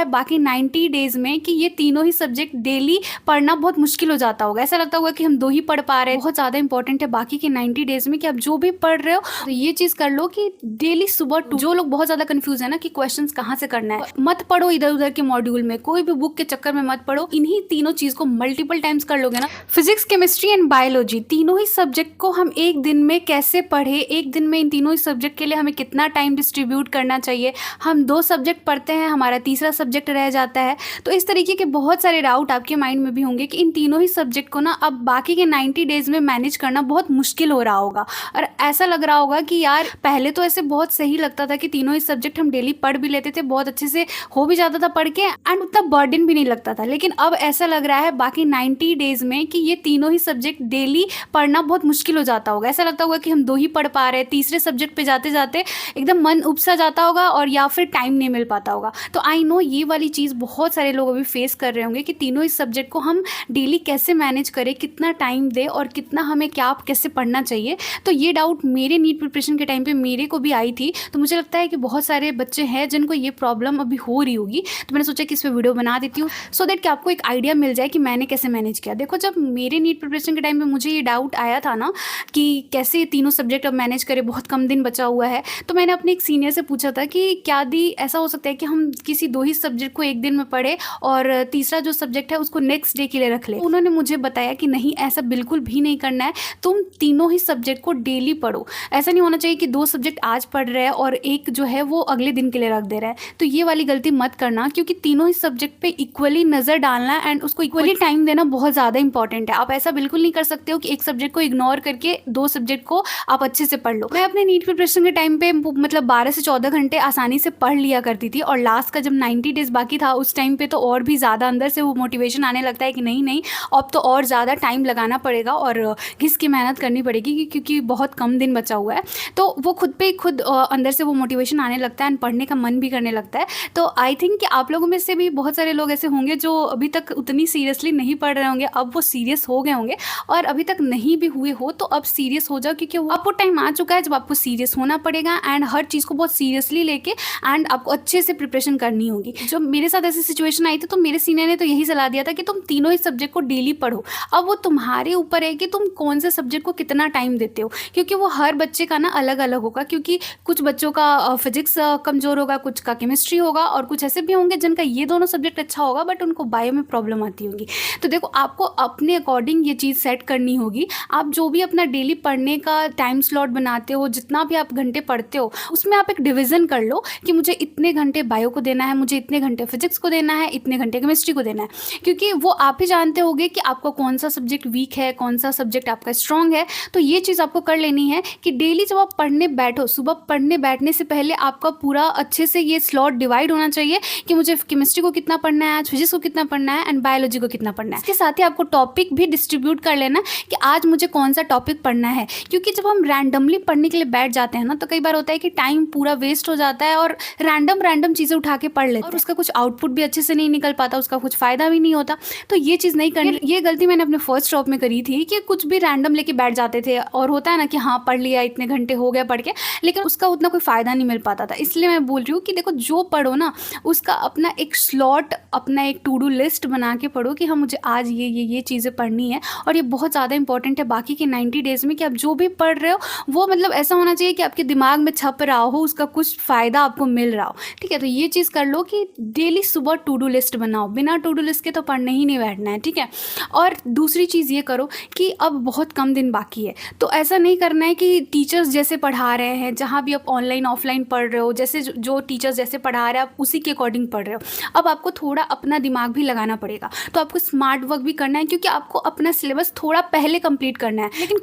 बाकी 90 डेज में कि ये तीनों ही सब्जेक्ट डेली पढ़ना बहुत मुश्किल हो जाता होगा। ऐसा लगता होगा कि हम 2 ही पढ़ पा रहे हैं। बहुत ज़्यादा इंपॉर्टेंट है बाकी के 90 डेज में कि आप जो भी पढ़ रहे हो तो ये चीज़ कर लो कि डेली सुबह जो लोग बहुत ज़्यादा कंफ्यूज है ना कि क्वेश्चंस कहाँ से करना है, मत पढ़ो इधर उधर के मॉड्यूल में, कोई भी बुक के चक्कर में मत पढ़ो। इन्हीं तीनों चीज़ को मल्टीपल टाइम्स कर लोगे ना, फिजिक्स, केमिस्ट्री एंड बायोलॉजी तीनों ही सब्जेक्ट को हम एक दिन में कैसे पढ़े, एक दिन में इन तीनों ही सब्जेक्ट के लिए हमें कितना टाइम डिस्ट्रीब्यूट करना चाहिए। हम 2 सब्जेक्ट पढ़ते हैं, हमारा तीसरा सब्जेक्ट रह जाता है। तो इस तरीके के बहुत सारे डाउट आपके माइंड में भी होंगे कि इन तीनों ही सब्जेक्ट को ना अब बाकी के 90 डेज में मैनेज करना बहुत मुश्किल हो रहा होगा और ऐसा लग रहा होगा कि यार पहले तो ऐसे बहुत सही लगता था कि तीनों ही सब्जेक्ट हम डेली पढ़ भी लेते थे, बहुत अच्छे से हो भी जाता था पढ़ के एंड उतना बर्डन भी नहीं लगता था। लेकिन अब ऐसा लग रहा है बाकी 90 डेज में कि ये तीनों ही सब्जेक्ट डेली पढ़ना बहुत मुश्किल हो जाता होगा। ऐसा लगता होगा कि हम 2 ही पढ़ पा रहे हैं, तीसरे सब्जेक्ट पे जाते जाते एकदम मन उपसा जाता होगा और या फिर टाइम नहीं मिल पाता होगा। तो आई नो ये वाली चीज़ बहुत सारे लोग अभी फेस कर रहे होंगे कि तीनों ही सब्जेक्ट को हम डेली कैसे मैनेज करें, कितना टाइम दे और कितना हमें क्या कैसे पढ़ना चाहिए। तो ये डाउट मेरे नीट प्रिपरेशन के टाइम पे मेरे को भी आई थी। तो मुझे लगता है कि बहुत सारे बच्चे हैं जिनको ये प्रॉब्लम अभी हो रही होगी। तो मैंने सोचा कि इस पर वीडियो बना देती हूँ सो दैट कि आपको एक आइडिया मिल जाए कि मैंने कैसे मैनेज किया। देखो जब मेरे नीट प्रिपरेशन के टाइम पे मुझे ये डाउट आया था ना कि कैसे तीनों सब्जेक्ट अब मैनेज करें, बहुत कम दिन बचा हुआ है, तो मैंने अपने एक सीनियर से पूछा था कि क्या दी ऐसा हो सकता है कि हम किसी 2 ही सब्जेक्ट को एक दिन में पढ़े और तीसरा जो सब्जेक्ट है उसको नेक्स्ट डे के लिए रख ले। उन्होंने मुझे बताया कि नहीं, ऐसा बिल्कुल भी नहीं करना है, तुम तीनों ही सब्जेक्ट को डेली पढ़ो। ऐसा नहीं होना चाहिए कि 2 सब्जेक्ट आज पढ़ रहे हैं और एक जो है वो अगले दिन के लिए रख दे रहा है। तो ये वाली गलती मत करना क्योंकि तीनों ही सब्जेक्ट पे इक्वली नज़र डालना एंड उसको इक्वली टाइम देना बहुत ज़्यादा इंपॉर्टेंट है। आप ऐसा बिल्कुल नहीं कर सकते हो कि एक सब्जेक्ट को इग्नोर करके 2 सब्जेक्ट को आप अच्छे से पढ़ लो। मैं अपने नीट प्रिपरेशन के टाइम पे मतलब 12 से 14 घंटे आसानी से पढ़ लिया करती थी और लास्ट का जब 90 डेज बाकी था उस टाइम पे तो और भी ज़्यादा अंदर से वो मोटिवेशन आने लगता है कि नहीं नहीं अब तो और ज़्यादा टाइम लगाना पड़ेगा और घिस की मेहनत करनी पड़ेगी क्योंकि बहुत कम दिन बचा हुआ है। तो वो खुद पे खुद अंदर से वो मोटिवेशन आने लगता है एंड पढ़ने का मन भी करने लगता है। तो आई थिंक कि आप लोगों में से भी बहुत सारे लोग ऐसे होंगे जो अभी तक उतनी सीरियसली नहीं पढ़ रहे होंगे, अब वो सीरियस हो गए होंगे और अभी तक नहीं भी हुए हो तो अब सीरियस हो जाओ क्योंकि अब वो टाइम आ चुका है जब आपको सीरियस होना पड़ेगा एंड हर चीज़ को बहुत सीरियसली लेके एंड आपको अच्छे से प्रिपरेशन करनी होगी। जब मेरे साथ ऐसी सिचुएशन आई थी तो मेरे सीनियर ने तो यही सलाह दिया था कि तुम तीनों ही सब्जेक्ट को डेली पढ़ो। अब वो तुम्हारे ऊपर है कि तुम कौन से सब्जेक्ट को कितना टाइम देते हो क्योंकि वो हर बच्चे का ना अलग अलग होगा क्योंकि कुछ बच्चों का फिजिक्स कमज़ोर होगा, कुछ का केमिस्ट्री होगा और कुछ ऐसे भी होंगे जिनका ये दोनों सब्जेक्ट अच्छा होगा बट उनको बायो में प्रॉब्लम आती होगी। तो देखो आपको अपने अकॉर्डिंग ये चीज़ सेट करनी होगी। आप जो भी अपना डेली पढ़ने का टाइम स्लॉट बनाते हो, जितना भी आप घंटे पढ़ते हो उसमें आप एक डिवीज़न कर लो कि मुझे इतने घंटे बायो को देना है, मुझे इतने घंटे फिजिक्स को देना है, इतने घंटे केमिस्ट्री को देना है क्योंकि वो आप ही जानते होगे कि आपका कौन सा सब्जेक्ट वीक है, कौन सा सब्जेक्ट आपका स्ट्रॉन्ग है। तो ये चीज़ आपको कर लेनी है कि डेली जब आप पढ़ने बैठो, सुबह पढ़ने बैठने से पहले आपका पूरा अच्छे से ये स्लॉट डिवाइड होना चाहिए कि मुझे केमिस्ट्री को कितना पढ़ना है, आज फिजिक्स को कितना पढ़ना है एंड बायोलॉजी को कितना पढ़ना है। इसके साथ ही आपको टॉपिक भी डिस्ट्रीब्यूट कर लेना कि आज मुझे कौन सा टॉपिक पढ़ना है क्योंकि जब हम रैंडमली पढ़ने के लिए बैठ जाते हैं ना तो कई बार होता है कि टाइम पूरा वेस्ट हो जाता है और रैंडम चीज़ें उठा के पढ़ लेते हैं और उसका कुछ आउटपुट भी अच्छे से नहीं निकल पाता, उसका कुछ फ़ायदा भी नहीं होता। तो ये चीज़ नहीं करनी। ये गलती मैंने अपने फर्स्ट स्टॉप में करी थी कि कुछ भी रैंडम लेके बैठ जाते थे और होता है ना कि हाँ पढ़ लिया, इतने घंटे हो गया पढ़ के, लेकिन उसका उतना कोई फ़ायदा नहीं मिल पाता था। इसलिए मैं बोल रही हूँ कि देखो जो पढ़ो ना उसका अपना एक स्लॉट, अपना एक टू डू लिस्ट बना के पढ़ो कि हाँ मुझे आज ये चीज़ें पढ़नी है और ये बहुत ज़्यादा इंपॉर्टेंट है बाकी के 90 डेज़ में कि आप जो भी पढ़ रहे हो वो मतलब ऐसा होना चाहिए कि आपके दिमाग में छप रहा हो, उसका कुछ फ़ायदा आपको मिल रहा हो। ठीक है, तो ये चीज़ कर लो कि डेली सुबह टू डू लिस्ट बनाओ, बिना टू डू लिस्ट के तो पढ़ने ही नहीं बैठना है। ठीक है, और दूसरी चीज़ ये करो कि अब बहुत कम दिन बाकी है तो ऐसा नहीं करना है कि टीचर्स जैसे पढ़ा रहे हैं, जहाँ भी आप ऑनलाइन ऑफलाइन पढ़ रहे हो, जैसे जो टीचर्स जैसे पढ़ा रहे हैं आप उसी के अकॉर्डिंग पढ़ रहे हो। अब आपको थोड़ा अपना दिमाग भी लगाना पड़ेगा, तो आपको स्मार्ट वर्क भी करना है क्योंकि आपको अपना सिलेबस थोड़ा पहले कंप्लीट करना है। लेकिन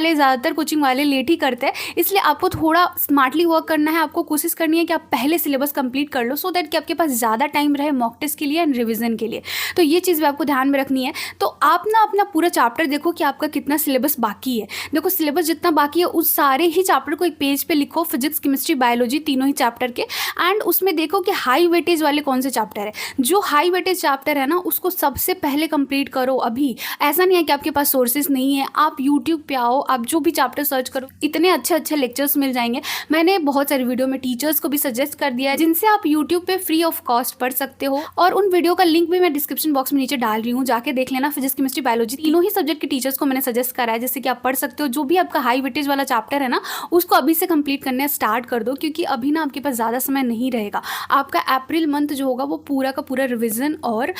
ज़्यादातर कोचिंग वाले लेट ही करते हैं, इसलिए आपको थोड़ा स्मार्टली वर्क करना है। आपको कोशिश करनी है कि आप पहले सिलेबस कंप्लीट कर लो सो दैट कि आपके पास ज़्यादा टाइम रहे मॉक टेस्ट के लिए एंड रिविजन के लिए। तो ये चीज़ भी आपको ध्यान में रखनी है। तो आप ना अपना पूरा चैप्टर देखो कि आपका कितना सिलेबस बाकी है। देखो सिलेबस जितना बाकी है उस सारे ही चैप्टर को एक पेज पे लिखो, फिजिक्स केमिस्ट्री बायोलॉजी तीनों ही चैप्टर के, एंड उसमें देखो कि हाई वेटेज वाले कौन से चैप्टर है। जो हाई वेटेज चैप्टर है ना उसको सबसे पहले कंप्लीट करो। अभी ऐसा नहीं है कि आपके पास सोर्सेज नहीं है, आप यूट्यूब पे आओ, आप जो भी चैप्टर सर्च करो, इतने अच्छे लेक्चर्स मिल जाएंगे। मैंने बहुत सारे वीडियो में टीचर्स को भी सजेस्ट कर दिया है जिनसे आप यूट्यूब पे फ्री ऑफ कॉस्ट पढ़ सकते हो, और उन वीडियो का लिंक भी मैं डिस्क्रिप्शन बॉक्स में नीचे डाल रही हूँ, जाके देख लेना। फिजिक्स, केमिस्ट्री, बायोलॉजी तीनों ही सब्जेक्ट के टीचर्स को मैंने सजेस्ट करा है, जिससे कि आप पढ़ सकते हो। जो भी आपका हाई वेटेज वाला चैप्टर है ना, उसको अभी से कंप्लीट करने स्टार्ट कर दो, क्योंकि अभी ना आपके पास ज़्यादा समय नहीं रहेगा। आपका अप्रैल मंथ जो होगा वो पूरा का पूरा रिविजन और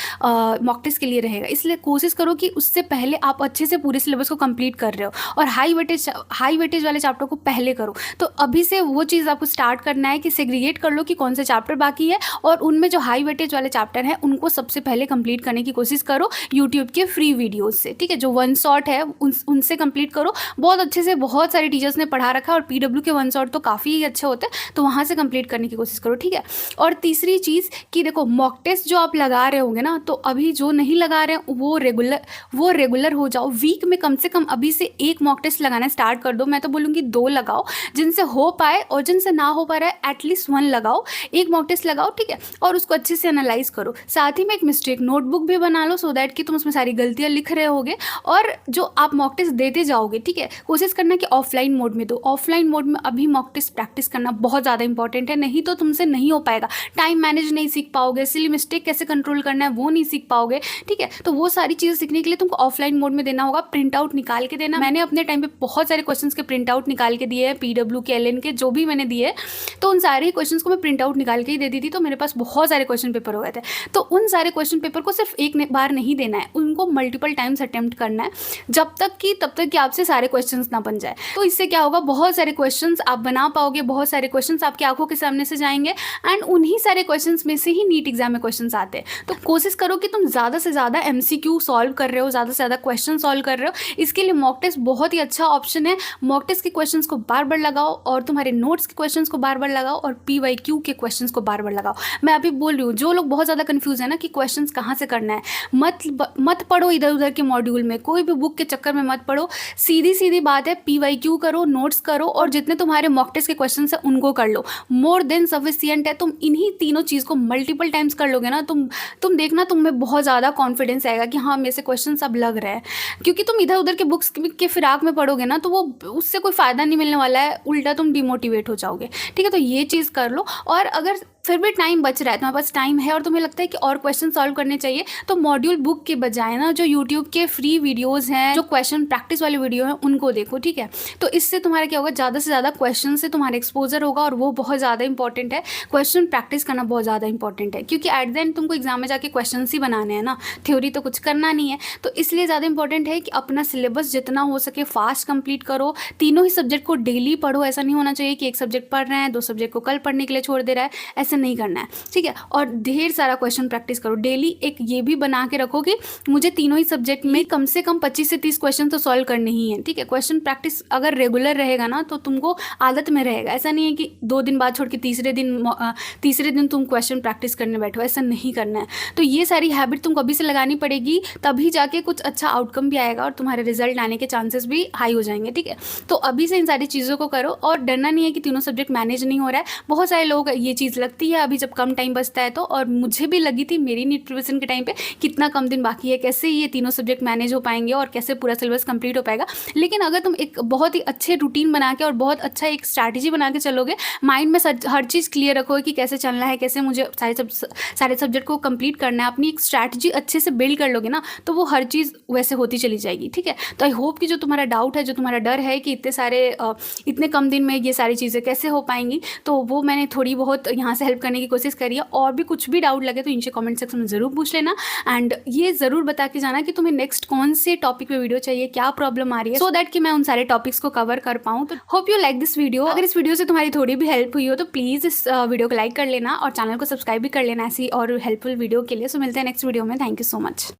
मॉक टेस्ट के लिए रहेगा, इसलिए कोशिश करो कि उससे पहले आप अच्छे से पूरे सिलेबस को कंप्लीट कर रहे हो, और हाई वेटेज वाले चैप्टर को पहले करो। तो अभी से वो चीज़ आपको स्टार्ट करना है कि सेग्रीगेट कर लो कि कौन से चैप्टर बाकी है, और उनमें जो हाई वेटेज वाले चैप्टर हैं उनको सबसे पहले कंप्लीट करने की कोशिश करो यूट्यूब के फ्री वीडियोज़ से, ठीक है। जो वन शॉट है उनसे कंप्लीट करो बहुत अच्छे से, बहुत सारे टीचर्स ने पढ़ा रखा है, और PW के वन शॉट तो काफ़ी अच्छे होते हैं, तो वहाँ से कंप्लीट करने की कोशिश करो, ठीक है। और तीसरी चीज़ कि देखो, मॉक टेस्ट जो आप लगा रहे होंगे ना, तो अभी जो नहीं लगा रहे हैं वो रेगुलर हो जाओ। वीक में कम से कम अभी से एक मॉक टेस्ट लगाना स्टार्ट कर दो। मैं तो बोलूँगी 2 लगाओ, जिनसे हो पाए, और जिनसे ना हो पा रहा है एटलीस्ट 1 लगाओ, एक मॉक टेस्ट लगाओ, ठीक है। और उसको अच्छे से एनालाइज करो। साथ ही में एक मिस्टेक नोटबुक भी बना लो, सो दैट कि तुम उसमें सारी गलतियाँ लिख रहे होगे, और जो आप मॉक टेस्ट देते जाओगे, ठीक है, कोशिश करना कि ऑफलाइन मोड में दो। ऑफलाइन मोड में अभी मॉक टेस्ट प्रैक्टिस करना बहुत ज़्यादा इंपॉर्टेंट है, नहीं तो तुमसे नहीं हो पाएगा। टाइम मैनेज नहीं सीख पाओगे, सिली मिस्टेक कैसे कंट्रोल करना है वो नहीं सीख पाओगे, ठीक है। तो वो सारी चीज़ें सीखने के लिए तुमको ऑफलाइन मोड में देना होगा, प्रिंट आउट निकाल के देना। मैंने अपने टाइम पे बहुत सारे क्वेश्चंस के प्रिंट आउट निकाल के दिए हैं, PW के, LN के, जो भी मैंने दिए, तो उन सारे क्वेश्चंस को मैं प्रिंट आउट निकाल के ही दे दी थी। तो मेरे पास बहुत सारे क्वेश्चन पेपर हो गए थे। तो उन सारे क्वेश्चन पेपर को सिर्फ एक बार नहीं देना है, उनको मल्टीपल टाइम्स अटेम्प्ट करना है, तब तक कि आपसे सारे क्वेश्चंस ना बन जाए। तो इससे क्या होगा, बहुत सारे क्वेश्चंस आप बना पाओगे, बहुत सारे क्वेश्चंस आपकी आंखों के सामने से जाएंगे, एंड उन्हीं सारे क्वेश्चंस में से ही नीट एग्जाम में क्वेश्चंस आते हैं। तो कोशिश करो कि तुम ज़्यादा से ज़्यादा MCQ सॉल्व कर रहे हो, ज़्यादा से ज़्यादा क्वेश्चन सॉल्व कर रहे हो। इसके लिए मॉक टेस्ट बहुत ही अच्छा ऑप्शन है। मॉक टेस्ट के क्वेश्चंस को बार बार लगाओ, और तुम्हारे नोट्स के क्वेश्चंस को बार बार लगाओ, और PYQ के क्वेश्चंस को बार बार लगाओ। मैं अभी बोल रही हूँ, जो लोग बहुत ज़्यादा कंफ्यूज है ना कि क्वेश्चंस कहाँ से करना है, मत पढ़ो इधर उधर के मॉड्यूल में, कोई भी बुक के चक्कर में मत पढ़ो। सीधी बात है, PYQ करो, नोट्स करो, और जितने तुम्हारे मॉक टेस्ट के क्वेश्चन है उनको कर लो। मोर देन सफिशिएंट है। तुम इन्हीं तीनों चीज़ को मल्टीपल टाइम्स कर लोगे ना, तुम देखना, तुम में बहुत ज़्यादा कॉन्फिडेंस आएगा कि हाँ, मेरे से क्वेश्चन अब लग रहे हैं। क्योंकि तुम इधर उधर के बुक्स के फिराक में पढ़ोगे ना, तो वो उससे कोई फ़ायदा नहीं मिलने वाला है, उल्टा तुम डिमोटिवेट हो जाओगे, ठीक है। तो ये चीज़ कर लो। और अगर फिर भी टाइम बच रहा है, तुम्हारे पास टाइम है, और तुम्हें लगता है कि और क्वेश्चन सॉल्व करने चाहिए, तो मॉड्यूल बुक के बजाय ना जो यूट्यूब के फ्री वीडियोस हैं, जो क्वेश्चन प्रैक्टिस वाले वीडियो हैं, उनको देखो, ठीक है। तो इससे तुम्हारा क्या होगा, ज़्यादा से ज़्यादा क्वेश्चन से तुम्हारा एक्सपोजर होगा, और वो बहुत ज़्यादा इंपॉर्टेंट है। क्वेश्चन प्रैक्टिस करना बहुत ज़्यादा इंपॉर्टेंट है, क्योंकि एट द एंड तुमको एग्जाम में जाके क्वेश्चन ही बनाने हैं ना, थ्योरी तो कुछ करना नहीं है। तो इसलिए ज़्यादा इंपॉर्टेंट है कि अपना सिलेबस जितना हो सके फास्ट कंप्लीट करो। तीनों ही सब्जेक्ट को डेली पढ़ो। ऐसा नहीं होना चाहिए कि एक सब्जेक्ट पढ़ रहे हैं, 2 सब्जेक्ट को कल पढ़ने के लिए छोड़ दे रहा है, ऐसा नहीं करना है, ठीक है। और ढेर सारा क्वेश्चन प्रैक्टिस करो डेली। एक ये भी बना के रखो कि मुझे तीनों ही सब्जेक्ट में कम से कम 25 से 30 क्वेश्चन तो सॉल्व करने ही है, ठीक है। क्वेश्चन प्रैक्टिस अगर रेगुलर रहेगा ना, तो तुमको आदत में रहेगा। ऐसा नहीं है कि 2 दिन बाद छोड़ के तीसरे दिन तुम क्वेश्चन प्रैक्टिस करने बैठो, ऐसा नहीं करना है। तो ये सारी हैबिट तुमको अभी से लगानी पड़ेगी, तभी जाके कुछ अच्छा आउटकम भी आएगा, और तुम्हारे रिजल्ट आने के चांसेस भी हाई हो जाएंगे, ठीक है। तो अभी से इन सारी चीज़ों को करो, और डरना नहीं है कि तीनों सब्जेक्ट मैनेज नहीं हो रहा है। बहुत सारे लोग ये चीज़ लगती है अभी जब कम टाइम बचता है तो, और मुझे भी लगी थी मेरी नीट प्रिपरेशन के टाइम पे, कितना कम दिन बाकी है, कैसे ये तीनों सब्जेक्ट मैनेज हो पाएंगे, और कैसे पूरा सिलेबस कंप्लीट हो पाएगा। लेकिन अगर तुम एक बहुत ही अच्छे रूटीन बना के और बहुत अच्छा एक स्ट्रैटेजी बना के चलोगे, माइंड में हर चीज़ क्लियर रखोगे कि कैसे चलना है, कैसे मुझे सारे सब्जेक्ट को कंप्लीट करना है, अपनी एक स्ट्रैटेजी अच्छे से बिल्ड कर लोगे ना, तो वो हर चीज़ वैसे होती चली जाएगी, ठीक है। तो आई होप कि जो तुम्हारा डाउट है, जो तुम्हारा डर है कि इतने कम दिन में ये सारी चीज़ें कैसे हो पाएंगी, तो वो मैंने थोड़ी बहुत यहाँ से हेल्प करने की कोशिश करी है। और भी कुछ भी डाउट लगे तो इनसे कमेंट सेक्शन में ज़रूर पूछ लेना, एंड ये ज़रूर बता के जाना कि तुम्हें नेक्स्ट कौन से टॉपिक पे वीडियो चाहिए, क्या प्रॉब्लम आ रही है, सो दैट कि मैं उन सारे टॉपिक्स को कवर कर पाऊँ। तो hope you like this video. अगर इस वीडियो से तुम्हारी थोड़ी भी हेल्प हुई हो तो प्लीज़ इस वीडियो को लाइक कर लेना, और चैनल को सब्सक्राइब भी कर लेना ऐसी और हेल्पफुल वीडियो के लिए। सो मिलते हैं नेक्स्ट वीडियो में। Thank you so much.